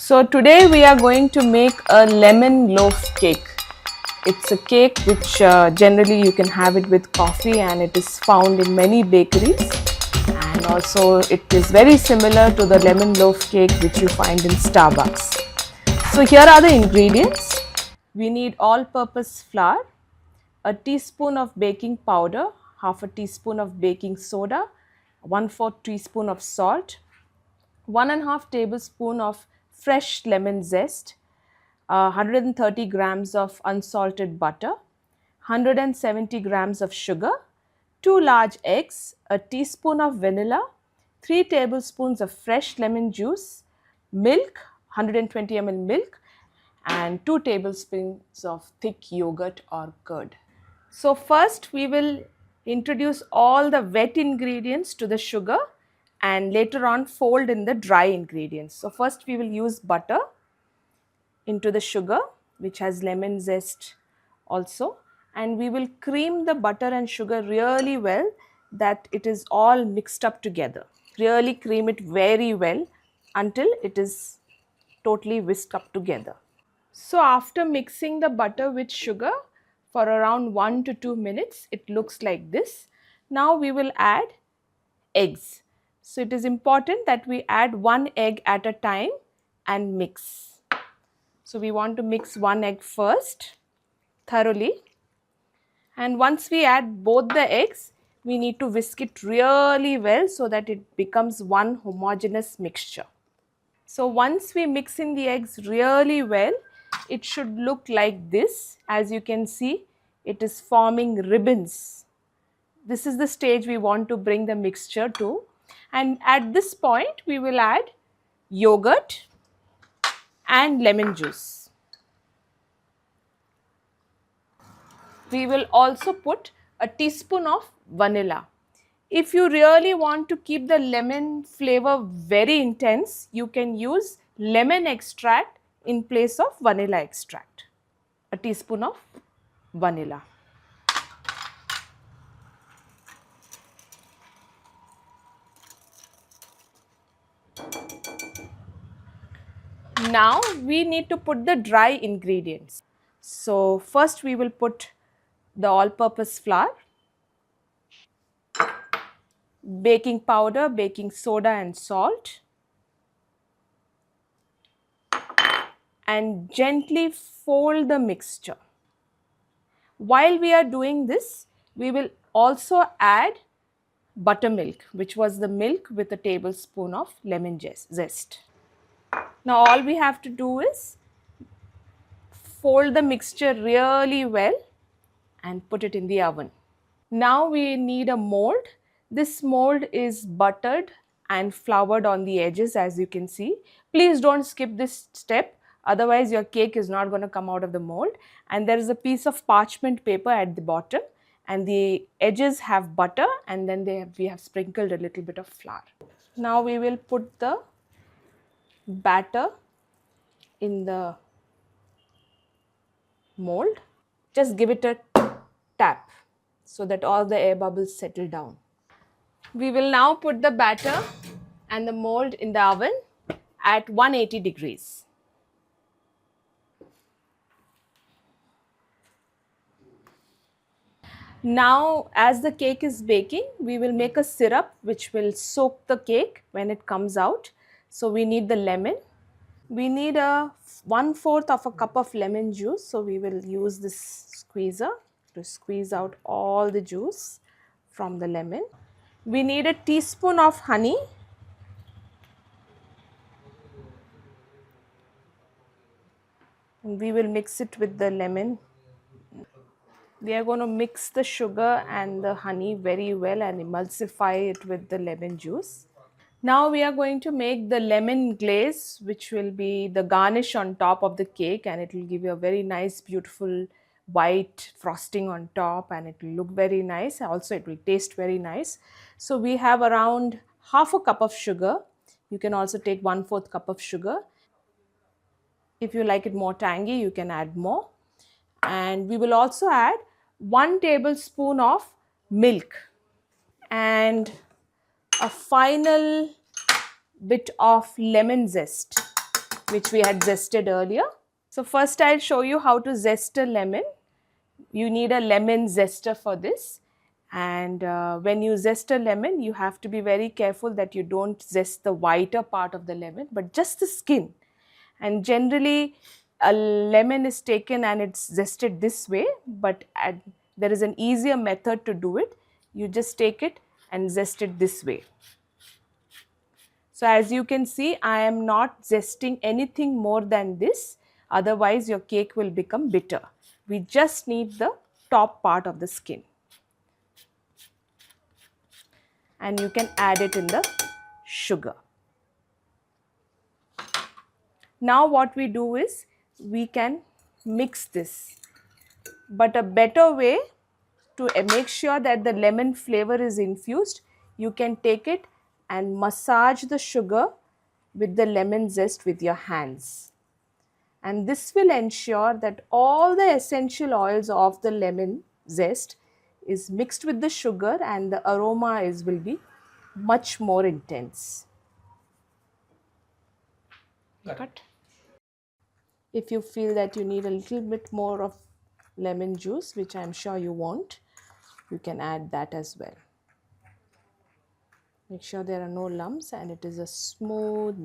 So today we are going to make a lemon loaf cake. It's a cake which generally you can have it with coffee, and it is found in many bakeries, and also it is very similar to the lemon loaf cake which you find in Starbucks. So here are the ingredients. We need all-purpose flour, a teaspoon of baking powder, half a teaspoon of baking soda, 1/4 teaspoon of salt, 1.5 tablespoon of fresh lemon zest, 130 grams of unsalted butter, 170 grams of sugar, 2 large eggs, a teaspoon of vanilla, 3 tablespoons of fresh lemon juice, milk, 120 ml milk, and 2 tablespoons of thick yogurt or curd. So first we will introduce all the wet ingredients to the sugar and later on fold in the dry ingredients. So first we will use butter into the sugar which has lemon zest also, and we will cream the butter and sugar really well that it is all mixed up together. Really cream it very well until it is totally whisked up together. So after mixing the butter with sugar for around 1 to 2 minutes, it looks like this. Now we will add eggs. So it is important that we add 1 egg at a time and mix. So we want to mix 1 egg first thoroughly, and once we add both the eggs, we need to whisk it really well so that it becomes one homogeneous mixture. So once we mix in the eggs really well, it should look like this. As you can see, it is forming ribbons. This is the stage we want to bring the mixture to, and at this point we will add yogurt and lemon juice. We will also put a teaspoon of vanilla. If you really want to keep the lemon flavor very intense, you can use lemon extract in place of vanilla extract. A teaspoon of vanilla. Now we need to put the dry ingredients. So first we will put the all-purpose flour, baking powder, baking soda and salt, and gently fold the mixture. While we are doing this, we will also add buttermilk, which was the milk with a tablespoon of lemon zest. Now all we have to do is fold the mixture really well and put it in the oven. Now we need a mold. This mold is buttered and floured on the edges, as you can see. Please don't skip this step, otherwise your cake is not going to come out of the mold. And there is a piece of parchment paper at the bottom, and the edges have butter, and then we have sprinkled a little bit of flour. Now we will put the batter in the mold. Just give it a tap so that all the air bubbles settle down. We will now put the batter and the mold in the oven at 180 degrees. Now as the cake is baking, we will make a syrup which will soak the cake when it comes out. So we need the lemon. We need a 1/4 of a cup of lemon juice. So we will use this squeezer to squeeze out all the juice from the lemon. We need a teaspoon of honey. And we will mix it with the lemon. We are going to mix the sugar and the honey very well and emulsify it with the lemon juice. Now we are going to make the lemon glaze, which will be the garnish on top of the cake, and it will give you a very nice, beautiful white frosting on top, and it will look very nice. Also, it will taste very nice. So we have around half a cup of sugar. You can also take 1/4 cup of sugar. If you like it more tangy, you can add more. And we will also add 1 tablespoon of milk and a final bit of lemon zest. which we had zested earlier. So first I'll show you how to zest a lemon. You need a lemon zester for this. And when you zest a lemon, you have to be very careful that you don't zest the whiter part of the lemon, but just the skin. And generally, a lemon is taken and it's zested this way, but there is an easier method to do it. You just take it and zest it this way. So as you can see, I am not zesting anything more than this, otherwise your cake will become bitter. We just need the top part of the skin. And you can add it in the sugar. Now what we do is we can mix this, but a better way to make sure that the lemon flavor is infused, you can take it and massage the sugar with the lemon zest with your hands. And this will ensure that all the essential oils of the lemon zest is mixed with the sugar and the aroma will be much more intense. Cut. If you feel that you need a little bit more of lemon juice, which I'm sure you want, you can add that as well. Make sure there are no lumps and it is a smooth